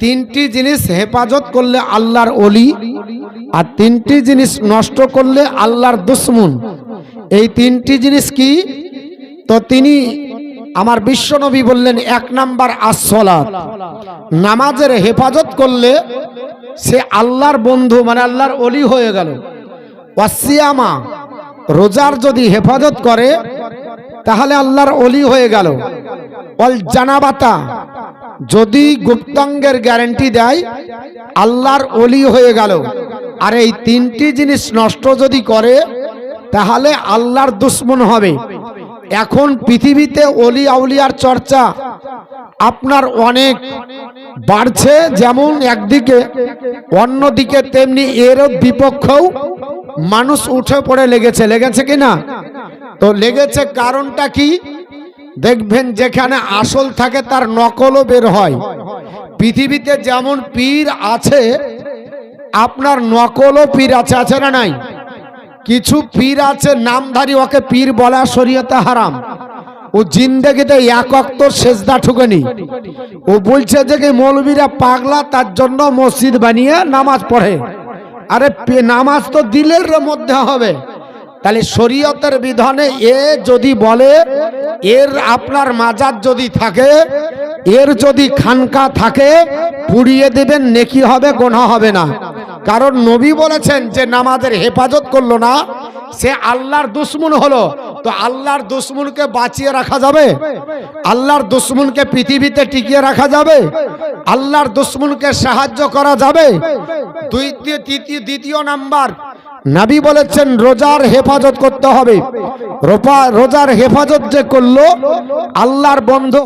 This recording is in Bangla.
তিনটি জিনিস হেফাজত করলে আল্লাহর ওলি, আর তিনটি জিনিস নষ্ট করলে আল্লাহর দুশমন। এই তিনটি জিনিস কি? তো তিনি আমার বিশ্বনবী বললেন, এক নাম্বার আসসালাত, নামাজের হেফাজত করলে সে আল্লাহর বন্ধু মানে আল্লাহর ওলি হয়ে গেল। ওয়াসিয়ামা, রোজার যদি হেফাজত করে তাহলে আল্লাহর ওলি হয়ে গেল। ওয়াল জানাবাতা, যদি গুপ্তাঙ্গের গ্যারান্টি দেয় আল্লাহর ওলি হয়ে গেল। আর এই তিনটি জিনিস নষ্ট যদি করে তাহলে আল্লাহর দুশমন হবে। এখন পৃথিবীতে ওলি আউলিয়ার চর্চা আপনার অনেক বাড়ছে, যেমন একদিকে, অন্যদিকে তেমনি এর বিপক্ষেও মানুষ উঠে পড়ে লেগেছে কিনা? তো লেগেছে, কারণটা কি? দেখবেন যেখানে আসল থাকে তার নকলও বের হয়। পৃথিবীতে যেমন পীর আছে, আপনার নকলও পীর আছে না নাই? কিছু পীর আছে নামধারী, ওকে পীর বলা শরীয়তে হারাম। ও জিন্দেগিতে এক ওয়াক্ত সেজদা ঠুকেনি। ও বলছে যে কি মৌলবীরা পাগলা, তার জন্য মসজিদ বানিয়ে নামাজ পড়ে। আরে নামাজ তো দিলের মধ্যে হবে। তাহলে শরীয়তের বিধানে এ যদি বলে, এর আপনার মাজার যদি থাকে, এর যদি খানকা থাকে, পুড়িয়ে দেবেন, নেকি হবে, গোনা হবে না। কারণ নবী বলেছেন যে নামাজের হেফাজত করলো না সে আল্লাহর দুশমন হলো। তো আল্লাহর দুশমনকে বাঁচিয়ে রাখা যাবে? আল্লাহর দুশমনকে পৃথিবীতে টিকিয়ে রাখা যাবে? আল্লাহর দুশমনকে সাহায্য করা যাবে? দ্বিতীয় নাম্বার, নবী বলেছেন রোজার হেফাজত করতে হবে। রোজার হেফাজত যে করলো আল্লাহর বন্ধু